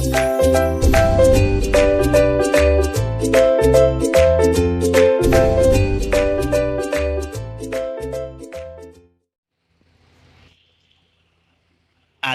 आज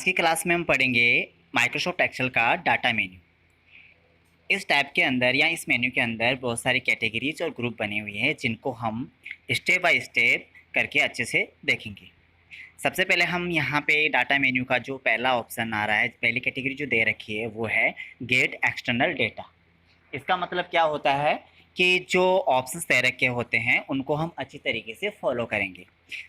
की क्लास में हम पढ़ेंगे माइक्रोसॉफ्ट एक्सेल का डाटा मेन्यू। इस टैब के अंदर या इस मेन्यू के अंदर बहुत सारी कैटेगरीज और ग्रुप बने हुए हैं जिनको हम स्टेप बाय स्टेप करके अच्छे से देखेंगे। सबसे पहले हम यहाँ पे डाटा मेन्यू का जो पहला ऑप्शन आ रहा है, पहली कैटेगरी जो दे रखी है वो है गेट एक्सटर्नल डेटा। इसका मतलब क्या होता है कि जो ऑप्शंस दे रखे होते हैं उनको हम अच्छी तरीके से फॉलो करेंगे।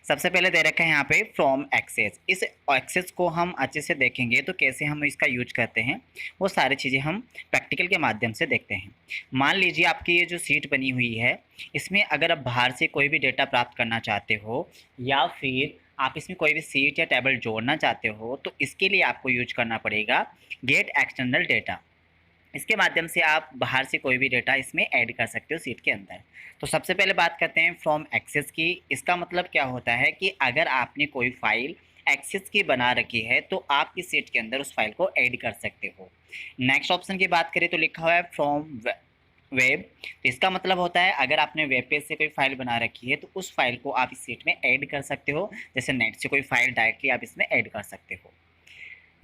सबसे पहले दे रखा है यहाँ पे फ्रॉम एक्सेस। इस एक्सेस को हम अच्छे से देखेंगे तो कैसे हम इसका यूज करते हैं वो सारी चीज़ें हम प्रैक्टिकल के माध्यम से देखते हैं। मान लीजिए आपकी ये जो सीट बनी हुई है, इसमें अगर आप बाहर से कोई भी डेटा प्राप्त करना चाहते हो या फिर आप इसमें कोई भी सीट या टेबल जोड़ना चाहते हो तो इसके लिए आपको यूज करना पड़ेगा गेट एक्सटर्नल डेटा। इसके माध्यम से आप बाहर से कोई भी डेटा इसमें ऐड कर सकते हो सीट के अंदर। तो सबसे पहले बात करते हैं फ्रॉम एक्सेस की। इसका मतलब क्या होता है कि अगर आपने कोई फाइल एक्सेस की बना रखी है तो आप इस सीट के अंदर उस फाइल को ऐड कर सकते हो। नेक्स्ट ऑप्शन की बात करें तो लिखा हुआ है फ्रॉम वेब। तो इसका मतलब होता है अगर आपने वेब पेज से कोई फाइल बना रखी है तो उस फाइल को आप इस सीट में ऐड कर सकते हो। जैसे नेट से कोई फाइल डायरेक्टली आप इसमें ऐड कर सकते हो।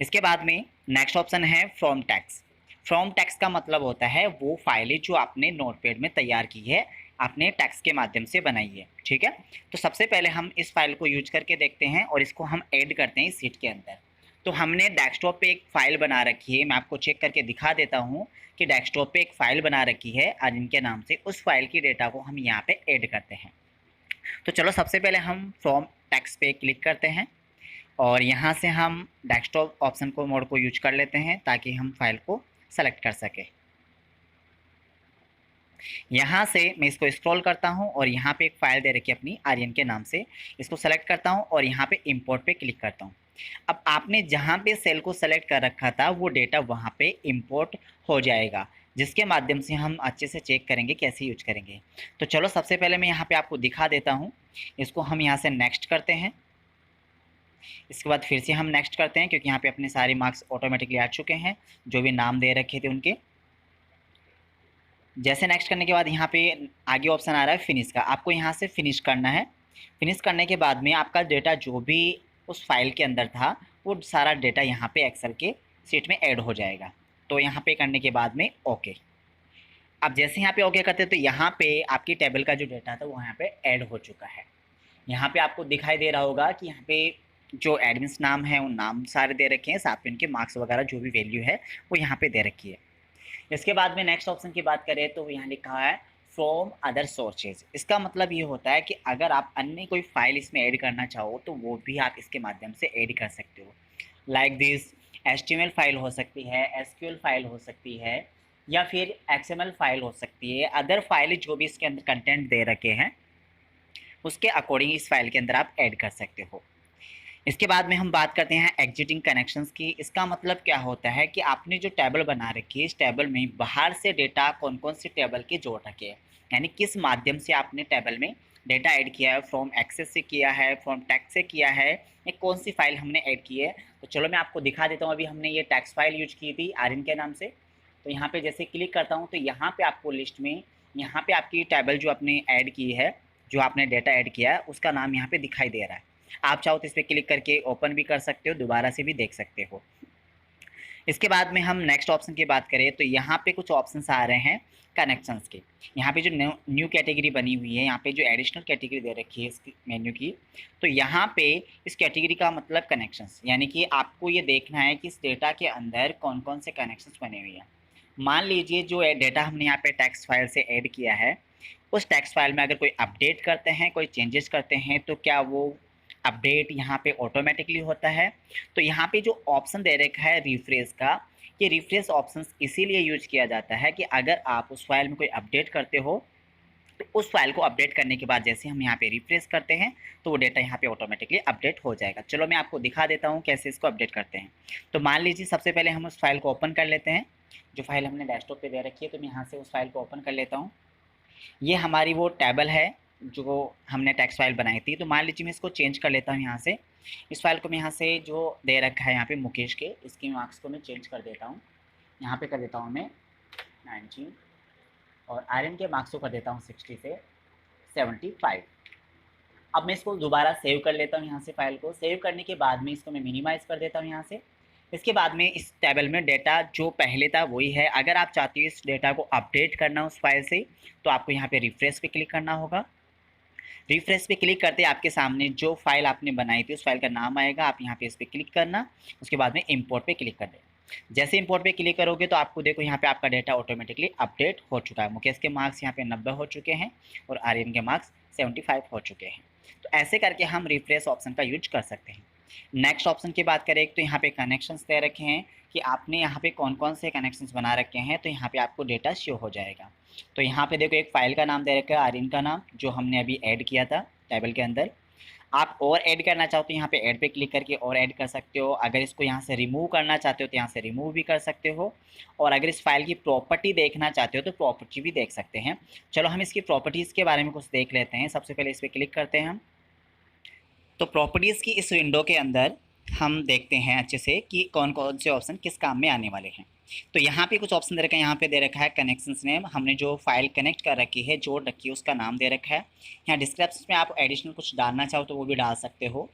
इसके बाद में नेक्स्ट ऑप्शन है फ्रॉम टेक्स्ट। फ्रॉम टेक्स्ट का मतलब होता है वो फाइलें जो आपने नोटपैड में तैयार की है, आपने टेक्स्ट के माध्यम से बनाई है। ठीक है, तो सबसे पहले हम इस फाइल को यूज करके देखते हैं और इसको हम ऐड करते हैं इस सीट के अंदर। तो हमने डेस्कटॉप पे एक फ़ाइल बना रखी है, मैं आपको चेक करके दिखा देता हूँ कि डेस्कटॉप पे एक फ़ाइल बना रखी है अरिन के नाम से। उस फाइल की डेटा को हम यहाँ पे ऐड करते हैं। तो चलो सबसे पहले हम फ्रॉम टेक्स्ट पे क्लिक करते हैं और यहाँ से हम डेस्कटॉप ऑप्शन को मोड को यूज कर लेते हैं ताकि हम फाइल को सेलेक्ट कर सके। यहाँ से मैं इसको स्क्रॉल करता हूँ और यहाँ पे एक फ़ाइल दे रखी है अपनी आर्यन के नाम से। इसको सेलेक्ट करता हूँ और यहाँ पे इंपोर्ट पे क्लिक करता हूँ। अब आपने जहाँ पे सेल को सेलेक्ट कर रखा था वो डेटा वहाँ पे इंपोर्ट हो जाएगा, जिसके माध्यम से हम अच्छे से चेक करेंगे कैसे यूज करेंगे। तो चलो सबसे पहले मैं यहाँ पे आपको दिखा देता हूँ। इसको हम यहाँ से नेक्स्ट करते हैं। इसके बाद फिर से हम नेक्स्ट करते हैं क्योंकि यहाँ पे अपने सारे मार्क्स ऑटोमेटिकली आ चुके हैं जो भी नाम दे रखे थे उनके। जैसे नेक्स्ट करने के बाद यहाँ पे आगे ऑप्शन आ रहा है फिनिश का। आपको यहाँ से फिनिश करना है। फिनिश करने के बाद में आपका डेटा जो भी उस फाइल के अंदर था वो सारा डेटा यहाँ पे एक्सेल के सीट में ऐड हो जाएगा। तो यहाँ पे करने के बाद में ओके। अब जैसे यहाँ पे ओके करते हैं तो यहाँ पे आपकी टेबल का जो डेटा था वो यहाँ पे ऐड हो चुका है। यहाँ पे आपको दिखाई दे रहा होगा कि यहाँ पे जो एडमिन्स नाम है उन नाम सारे दे रखे हैं, साथ में उनके मार्क्स वगैरह जो भी वैल्यू है वो यहाँ पे दे रखी है। इसके बाद में नेक्स्ट ऑप्शन की बात करें तो यहाँ लिखा है फ्रॉम अदर सोर्सेज। इसका मतलब ये होता है कि अगर आप अन्य कोई फाइल इसमें ऐड करना चाहो तो वो भी आप इसके माध्यम से ऐड कर सकते हो। लाइक दिस HTML फाइल हो सकती है, SQL फाइल हो सकती है या फिर XML फाइल हो सकती है। अदर फाइल जो भी इसके अंदर कंटेंट दे रखे हैं उसके अकॉर्डिंग इस फाइल के अंदर आप ऐड कर सकते हो। इसके बाद में हम बात करते हैं एग्जिटिंग कनेक्शंस की। इसका मतलब क्या होता है कि आपने जो टेबल बना रखी है इस टेबल में बाहर से डेटा कौन कौन से टेबल के जोड़ रखे हैं, यानी किस माध्यम से आपने टेबल में डेटा ऐड किया है। फ्रॉम एक्सेस से किया है, फ्रॉम टेक्स्ट से किया है, या कौन सी फाइल हमने ऐड की है। तो चलो मैं आपको दिखा देता हूँ। अभी हमने ये टेक्स्ट फाइल यूज की थी आर्यन के नाम से। तो यहाँ पे जैसे क्लिक करता हूँ तो यहाँ पे आपको लिस्ट में यहाँ पे आपकी टेबल जो आपने ऐड की है, जो आपने डेटा ऐड किया है उसका नाम यहाँ पे दिखाई दे रहा है। आप चाहो तो इस पर क्लिक करके ओपन भी कर सकते हो, दोबारा से भी देख सकते हो। इसके बाद में हम नेक्स्ट ऑप्शन की बात करें तो यहाँ पे कुछ ऑप्शंस आ रहे हैं कनेक्शंस के। यहाँ पे जो न्यू कैटेगरी बनी हुई है, यहाँ पे जो एडिशनल कैटेगरी दे रखी है इस मेन्यू की, तो यहाँ पे इस कैटेगरी का मतलब कनेक्शंस, यानी कि आपको ये देखना है कि इस डेटा के अंदर कौन कौन से कनेक्शंस बने हुए हैं। मान लीजिए जो डेटा हमने यहाँ पे टेक्स्ट फाइल से ऐड किया है, उस टेक्स्ट फाइल में अगर कोई अपडेट करते हैं, कोई चेंजेस करते हैं तो क्या वो अपडेट यहाँ पे ऑटोमेटिकली होता है। तो यहाँ पे जो ऑप्शन दे रखा है रिफ्रेश का, ये रिफ्रेश ऑप्शन इसीलिए यूज किया जाता है कि अगर आप उस फाइल में कोई अपडेट करते हो तो उस फाइल को अपडेट करने के बाद जैसे हम यहाँ पे रिफ्रेश करते हैं तो वो डेटा यहाँ पे ऑटोमेटिकली अपडेट हो जाएगा। चलो मैं आपको दिखा देता हूँ कैसे इसको अपडेट करते हैं। तो मान लीजिए सबसे पहले हम उस फाइल को ओपन कर लेते हैं, जो फाइल हमने डेस्कटॉप पे दे रखी है। तो मैं यहाँ से उस फाइल को ओपन कर लेता हूँ। ये हमारी वो टेबल है जो हमने टेक्स्ट फाइल बनाई थी। तो मान लीजिए मैं इसको चेंज कर लेता हूँ यहाँ से। इस फाइल को मैं यहाँ से जो दे रखा है यहाँ पे मुकेश के, इसके मार्क्स को मैं चेंज कर देता हूँ। यहाँ पे कर देता हूँ मैं 90 और आर्यन के मार्क्स को कर देता हूँ 60 से 75। अब मैं इसको दोबारा सेव कर लेता हूँ यहाँ से फाइल को। सेव करने के बाद में इसको मैं मिनिमाइज़ कर देता हूँ यहाँ से। इसके बाद में इस टेबल में डेटा जो पहले था वही है। अगर आप चाहते हो इस डेटा को अपडेट करना उस फाइल से, तो आपको यहाँ पे रिफ्रेश पे क्लिक करना होगा। रिफ्रेश पे क्लिक करते आपके सामने जो फाइल आपने बनाई थी उस फाइल का नाम आएगा। आप यहाँ पे इस पर क्लिक करना, उसके बाद में इम्पोर्ट पे क्लिक कर देना। जैसे इंपोर्ट पे क्लिक करोगे तो आपको देखो यहाँ पे आपका डेटा ऑटोमेटिकली अपडेट हो चुका है। मुकेश के मार्क्स यहाँ पे 90 हो चुके हैं और आर्यन के मार्क्स 75 हो चुके हैं। तो ऐसे करके हम रिफ्रेश ऑप्शन का यूज कर सकते हैं। नेक्स्ट ऑप्शन की बात करें तो यहाँ पे कनेक्शंस दे रखे हैं कि आपने यहाँ पे कौन कौन से कनेक्शंस बना रखे हैं, तो यहाँ पे आपको डेटा शो हो जाएगा। तो यहाँ पे देखो एक फ़ाइल का नाम दे रखा है आर्यन का नाम, जो हमने अभी ऐड किया था टेबल के अंदर। आप और ऐड करना चाहो तो यहाँ पे ऐड पे क्लिक करके और ऐड कर सकते हो। अगर इसको यहाँ से रिमूव करना चाहते हो तो यहाँ से रिमूव भी कर सकते हो। और अगर इस फाइल की प्रॉपर्टी देखना चाहते हो तो प्रॉपर्टी भी देख सकते हैं। चलो हम इसकी प्रॉपर्टीज़ के बारे में कुछ देख लेते हैं। सबसे पहले इस पर क्लिक करते हैं हम। तो प्रॉपर्टीज़ की इस विंडो के अंदर हम देखते हैं अच्छे से कि कौन कौन से ऑप्शन किस काम में आने वाले हैं। तो यहाँ पे कुछ ऑप्शन दे रखा है। यहाँ पे दे रखा है कनेक्शंस नेम, हमने जो फाइल कनेक्ट कर रखी है, जोड़ रखी है, उसका नाम दे रखा है। यहाँ डिस्क्रिप्शन में आप एडिशनल कुछ डालना चाहो तो वो भी डाल सकते हो।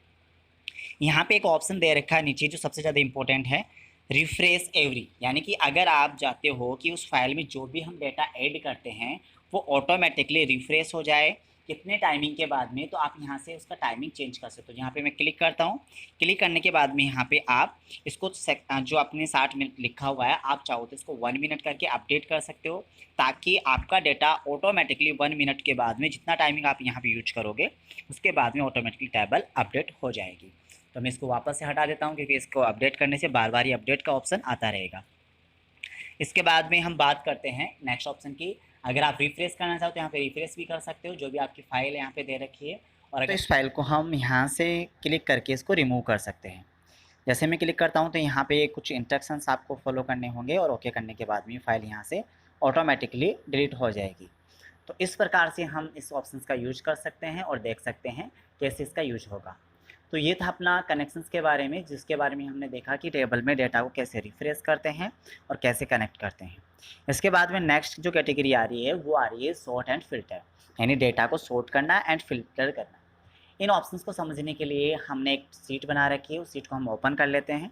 यहाँ पे एक ऑप्शन दे रखा है नीचे जो सबसे ज़्यादा इंपॉर्टेंट है, रिफ्रेश एवरी, यानी कि अगर आप चाहते हो कि उस फाइल में जो भी हम डेटा ऐड करते हैं वो ऑटोमेटिकली रिफ्रेश हो जाए कितने टाइमिंग के बाद में, तो आप यहाँ से उसका टाइमिंग चेंज कर सकते हो। यहाँ पे मैं क्लिक करता हूँ। क्लिक करने के बाद में यहाँ पे आप इसको जो आपने 60 मिनट लिखा हुआ है, आप चाहो तो इसको 1 मिनट करके अपडेट कर सकते हो, ताकि आपका डेटा ऑटोमेटिकली 1 मिनट के बाद में जितना टाइमिंग आप यहाँ पे यूज करोगे उसके बाद में ऑटोमेटिकली टेबल अपडेट हो जाएगी। तो मैं इसको वापस से हटा देता हूँ क्योंकि इसको अपडेट करने से बार बार ही अपडेट का ऑप्शन आता रहेगा। इसके बाद में हम बात करते हैं नेक्स्ट ऑप्शन की। अगर आप रिफ्रेश करना चाहो तो यहाँ पे रिफ्रेश भी कर सकते हो, जो भी आपकी फाइल यहाँ पे दे रखी है। और अगर इस फाइल को हम यहाँ से क्लिक करके इसको रिमूव कर सकते हैं। जैसे मैं क्लिक करता हूँ तो यहाँ पे कुछ इंस्ट्रक्शंस आपको फॉलो करने होंगे और ओके करने के बाद में फाइल यहाँ से ऑटोमेटिकली डिलीट हो जाएगी। तो इस प्रकार से हम इस ऑप्शन का यूज कर सकते हैं और देख सकते हैं कैसे इसका यूज होगा। तो ये था अपना कनेक्शंस के बारे में, जिसके बारे में हमने देखा कि टेबल में डेटा को कैसे रिफ्रेश करते हैं और कैसे कनेक्ट करते हैं। इसके बाद में नेक्स्ट जो कैटेगरी आ रही है वो आ रही है सॉर्ट एंड फिल्टर, यानी डेटा को सॉर्ट करना एंड फिल्टर करना। इन ऑप्शंस को समझने के लिए हमने एक सीट बना रखी है, उस सीट को हम ओपन कर लेते हैं।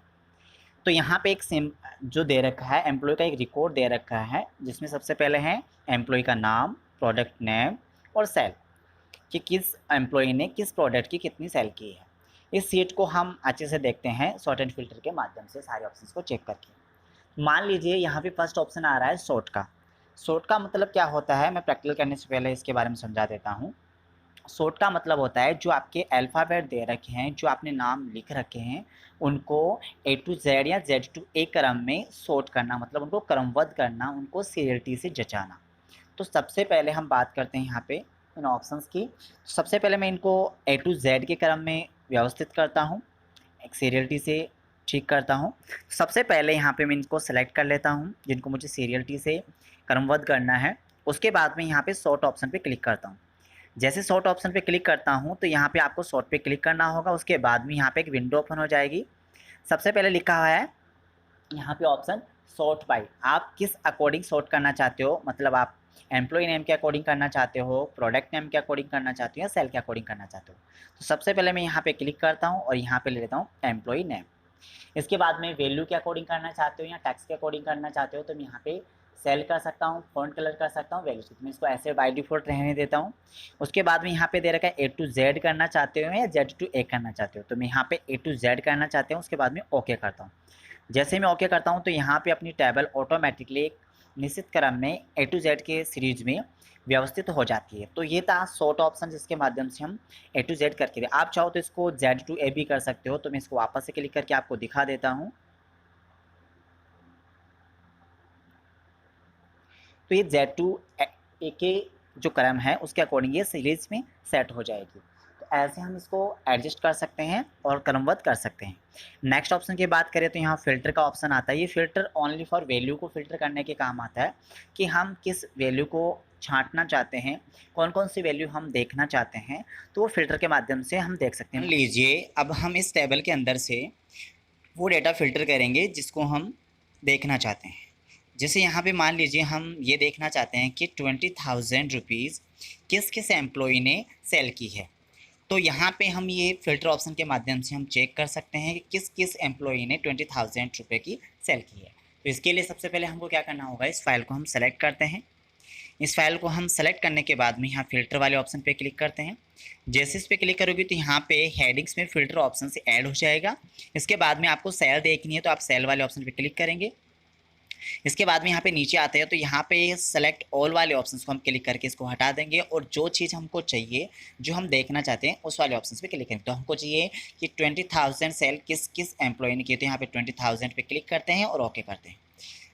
तो यहाँ पे एक सिम जो दे रखा है, एम्प्लॉय का एक रिकॉर्ड दे रखा है, जिसमें सबसे पहले है एम्प्लॉय का नाम, प्रोडक्ट नेम और सेल, कि किस एम्प्लॉय ने किस प्रोडक्ट की कितनी सेल की है। इस सीट को हम अच्छे से देखते हैं सॉर्ट एंड फिल्टर के माध्यम से सारे ऑप्शंस को चेक करके। मान लीजिए यहाँ पे फर्स्ट ऑप्शन आ रहा है सॉर्ट का। सॉर्ट का मतलब क्या होता है, मैं प्रैक्टिकल करने से पहले इसके बारे में समझा देता हूँ। सॉर्ट का मतलब होता है जो आपके अल्फ़ाबेट दे रखे हैं, जो आपने नाम लिख रखे हैं, उनको A to Z या Z to A क्रम में सॉर्ट करना, मतलब उनको क्रमबद्ध करना, उनको सीरियलिटी से जचाना। तो सबसे पहले हम बात करते हैं यहाँ पे इन ऑप्शंस की। सबसे पहले मैं इनको A to Z के क्रम में व्यवस्थित करता हूँ, एक सीरियलिटी से ठीक करता हूँ। सबसे पहले यहाँ पे मैं इनको सेलेक्ट कर लेता हूँ जिनको मुझे सीरियलिटी से क्रमबद्ध करना है। उसके बाद में यहाँ पे सॉर्ट ऑप्शन पे क्लिक करता हूँ। जैसे सॉर्ट ऑप्शन पे क्लिक करता हूँ तो यहाँ पे आपको सॉर्ट पे क्लिक करना होगा। उसके बाद में यहाँ पे एक विंडो ओपन हो जाएगी। सबसे पहले लिखा हुआ है यहाँ पे ऑप्शन सॉर्ट बाय। आप किस अकॉर्डिंग सॉर्ट करना चाहते हो, मतलब आप एम्प्लॉय नेम के अकॉर्डिंग करना चाहते हो, प्रोडक्ट नेम के अकॉर्डिंग करना चाहते हो या सेल के अकॉर्डिंग करना चाहते हो। तो सबसे पहले मैं यहाँ पे क्लिक करता हूँ और यहाँ पे ले लेता हूँ एम्प्लॉय नेम। इसके बाद में वैल्यू के अकॉर्डिंग करना चाहते हो या टैक्स के अकॉर्डिंग करना चाहते हो तो मैं यहाँ पे सेल कर सकता हूँ, फॉन्ट कलर कर सकता हूँ, वैल्यू। तो मैं इसको ऐसे बाय डिफ़ॉल्ट रहने देता हूँ। उसके बाद में यहाँ पे दे रखा है A to Z करना चाहते हो या Z to A करना चाहते हो, तो मैं यहाँ पे A to Z करना चाहते हूँ। उसके बाद में ओके करता हूँ। जैसे मैं ओके करता हूँ तो यहाँ पे अपनी टेबल ऑटोमेटिकली एक निश्चित क्रम में A to Z के सीरीज में व्यवस्थित हो जाती है। तो ये था सॉर्ट ऑप्शन जिसके माध्यम से हम A to Z करके दे। आप चाहो तो इसको Z to A भी कर सकते हो, तो मैं इसको वापस से क्लिक करके आपको दिखा देता हूँ। तो ये Z to A के जो क्रम है उसके अकॉर्डिंग ये सीरीज में सेट हो जाएगी। तो ऐसे हम इसको एडजस्ट कर सकते हैं और क्रमबद्ध कर सकते हैं। नेक्स्ट ऑप्शन की बात करें तो यहाँ फ़िल्टर का ऑप्शन आता है। ये फ़िल्टर ओनली फॉर वैल्यू को फ़िल्टर करने के काम आता है कि हम किस वैल्यू को छांटना चाहते हैं, कौन कौन सी वैल्यू हम देखना चाहते हैं, तो वो फ़िल्टर के माध्यम से हम देख सकते हैं। लीजिए अब हम इस टेबल के अंदर से वो डेटा फ़िल्टर करेंगे जिसको हम देखना चाहते हैं। जैसे यहाँ पे मान लीजिए हम ये देखना चाहते हैं कि 20,000 रुपीज़ किस किस एम्प्लॉई ने सेल की है। तो यहाँ पे हम ये फ़िल्टर ऑप्शन के माध्यम से हम चेक कर सकते हैं कि किस किस एम्प्लॉई ने 20,000 रुपये की सेल की है। तो इसके लिए सबसे पहले हमको क्या करना होगा, इस फाइल को हम सेलेक्ट करते हैं। इस फाइल को हम सेलेक्ट करने के बाद में यहाँ फ़िल्टर वाले ऑप्शन पे क्लिक करते हैं। जैसे इस पर क्लिक करोगे तो यहाँ पे हेडिंग्स में फ़िल्टर ऑप्शन से ऐड हो जाएगा। इसके बाद में आपको सेल देखनी है तो आप सेल वाले ऑप्शन पे क्लिक करेंगे। इसके बाद में यहाँ पे नीचे आते हैं तो यहाँ पे सेलेक्ट ऑल वाले ऑप्शंस को हम क्लिक करके इसको हटा देंगे और जो चीज़ हमको चाहिए, जो हम देखना चाहते हैं, उस वाले ऑप्शंस पे क्लिक करेंगे। तो हमको चाहिए कि 20,000 सेल किस किस एम्प्लॉय ने किए, तो यहाँ पे 20,000 पे क्लिक करते हैं और ओके करते हैं।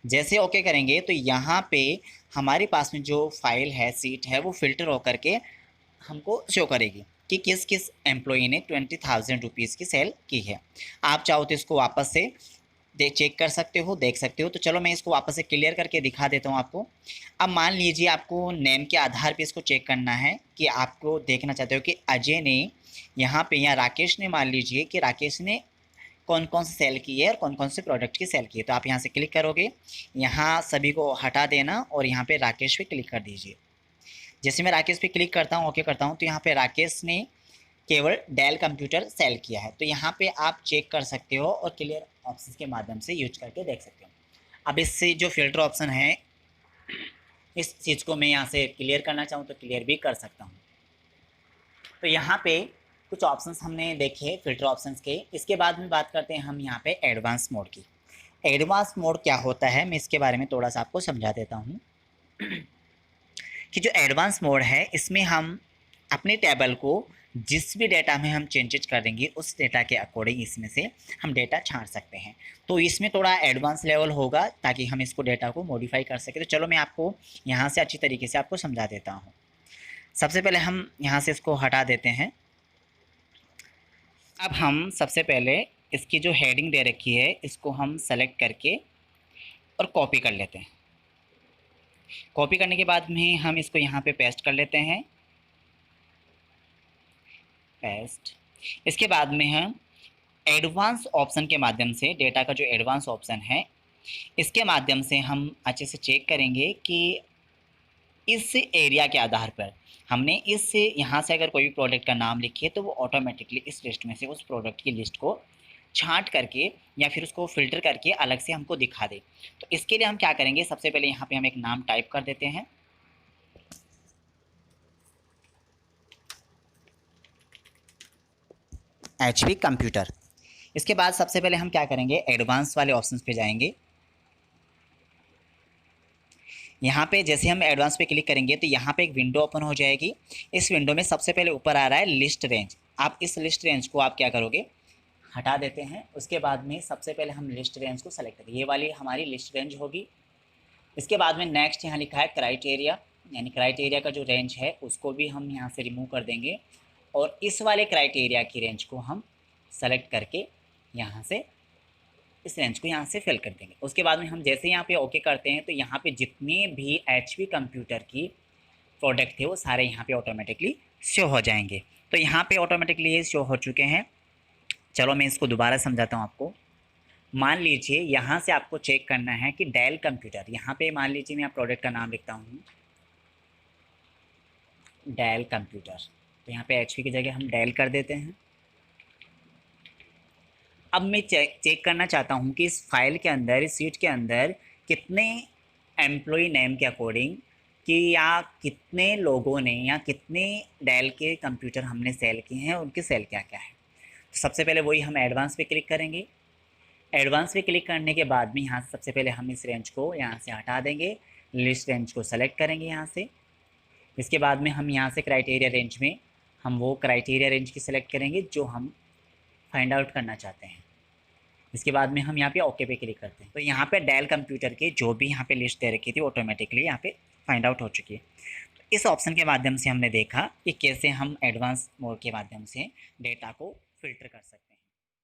जैसे ओके करेंगे तो यहाँ पे हमारे पास में जो फाइल है, सीट है, वो फिल्टर होकर के हमको शो करेगी कि किस किस एम्प्लॉई ने 20,000 रुपीज़ की सेल की है। आप चाहो तो इसको वापस से चेक कर सकते हो, देख सकते हो। तो चलो मैं इसको वापस से क्लियर करके दिखा देता हूँ आपको। अब मान लीजिए आपको नेम के आधार पे इसको चेक करना है कि आपको देखना चाहते हो कि अजय ने यहाँ पे या राकेश ने, मान लीजिए कि राकेश ने कौन कौन से सेल की है और कौन कौन से प्रोडक्ट की सेल की है। तो आप यहाँ से क्लिक करोगे, यहाँ सभी को हटा देना और यहाँ पे राकेश पे क्लिक कर दीजिए। जैसे मैं राकेश पे क्लिक करता हूँ, ओके करता हूँ, तो यहाँ पे राकेश ने केवल डेल कंप्यूटर सेल किया है। तो यहाँ पे आप चेक कर सकते हो और क्लियर ऑप्शन के माध्यम से यूज करके देख सकते हो। अब इससे जो फिल्टर ऑप्शन है, इस चीज़ को मैं यहाँ से क्लियर करना चाहूँ तो क्लियर भी कर सकता हूँ। तो यहाँ पे कुछ ऑप्शंस हमने देखे फिल्टर ऑप्शंस के। इसके बाद में बात करते हैं हम यहाँ पे एडवांस मोड की। एडवांस मोड क्या होता है, मैं इसके बारे में थोड़ा सा आपको समझा देता हूँ कि जो एडवांस मोड है, इसमें हम अपने टेबल को जिस भी डेटा में हम चेंजेज करेंगे उस डेटा के अकॉर्डिंग इसमें से हम डेटा छांट सकते हैं। तो इसमें थोड़ा एडवांस लेवल होगा ताकि हम इसको डेटा को मॉडिफाई कर सकें। तो चलो मैं आपको यहाँ से अच्छी तरीके से आपको समझा देता हूँ। सबसे पहले हम यहाँ से इसको हटा देते हैं। अब हम सबसे पहले इसकी जो हेडिंग दे रखी है, इसको हम सेलेक्ट करके और कॉपी कर लेते हैं। कॉपी करने के बाद में हम इसको यहाँ पे पेस्ट कर लेते हैं, पेस्ट। इसके बाद में हम एडवांस ऑप्शन के माध्यम से, डेटा का जो एडवांस ऑप्शन है, इसके माध्यम से हम अच्छे से चेक करेंगे कि इस एरिया के आधार पर हमने इस यहाँ से अगर कोई भी प्रोडक्ट का नाम लिखिए तो वो ऑटोमेटिकली इस लिस्ट में से उस प्रोडक्ट की लिस्ट को छांट करके या फिर उसको फ़िल्टर करके अलग से हमको दिखा दे। तो इसके लिए हम क्या करेंगे, सबसे पहले यहाँ पे हम एक नाम टाइप कर देते हैं, HP कंप्यूटर। इसके बाद सबसे पहले हम क्या करेंगे, एडवांस वाले ऑप्शंस पे जाएंगे। यहाँ पे जैसे हम एडवांस पे क्लिक करेंगे तो यहाँ पे एक विंडो ओपन हो जाएगी। इस विंडो में सबसे पहले ऊपर आ रहा है लिस्ट रेंज। आप इस लिस्ट रेंज को आप क्या करोगे, हटा देते हैं। उसके बाद में सबसे पहले हम लिस्ट रेंज को सेलेक्ट करेंगे, ये वाली हमारी लिस्ट रेंज होगी। इसके बाद में नेक्स्ट यहाँ लिखा है क्राइटेरिया, यानी क्राइटेरिया का जो रेंज है उसको भी हम यहाँ से रिमूव कर देंगे और इस वाले क्राइटेरिया की रेंज को हम सेलेक्ट करके यहाँ से इस रेंज को यहाँ से फिल कर देंगे। उसके बाद में हम जैसे यहाँ पे ओके करते हैं तो यहाँ पे जितने भी HP कंप्यूटर की प्रोडक्ट थे वो सारे यहाँ पे ऑटोमेटिकली शो हो जाएंगे। तो यहाँ पे ऑटोमेटिकली ये शो हो चुके हैं। चलो मैं इसको दोबारा समझाता हूँ आपको। मान लीजिए यहाँ से आपको चेक करना है कि डेल कंप्यूटर, यहाँ पे मान लीजिए मैं प्रोडक्ट का नाम लिखता हूँ डेल कंप्यूटर, तो यहाँ पे HP की जगह हम डेल कर देते हैं। अब मैं चेक करना चाहता हूँ कि इस फाइल के अंदर, इस सीट के अंदर कितने एम्प्लॉय नेम के अकॉर्डिंग कि या कितने लोगों ने या कितने डेल के कंप्यूटर हमने सेल किए हैं, उनके सेल क्या क्या है। तो सबसे पहले वही हम एडवांस पे क्लिक करेंगे। एडवांस पे क्लिक करने के बाद में यहाँ से सबसे पहले हम इस रेंज को यहाँ से हटा देंगे, लिस्ट रेंज को सेलेक्ट करेंगे यहाँ से। इसके बाद में हम यहाँ से क्राइटेरिया रेंज में हम वो क्राइटेरिया रेंज की सेलेक्ट करेंगे जो हम फाइंड आउट करना चाहते हैं। इसके बाद में हम यहाँ पे ओके पे क्लिक करते हैं। तो यहाँ पे डेल कंप्यूटर के जो भी यहाँ पे लिस्ट दे रखी थी ऑटोमेटिकली यहाँ पे फाइंड आउट हो चुकी है। तो इस ऑप्शन के माध्यम से हमने देखा कि कैसे हम एडवांस मोड के माध्यम से डेटा को फिल्टर कर सकते हैं।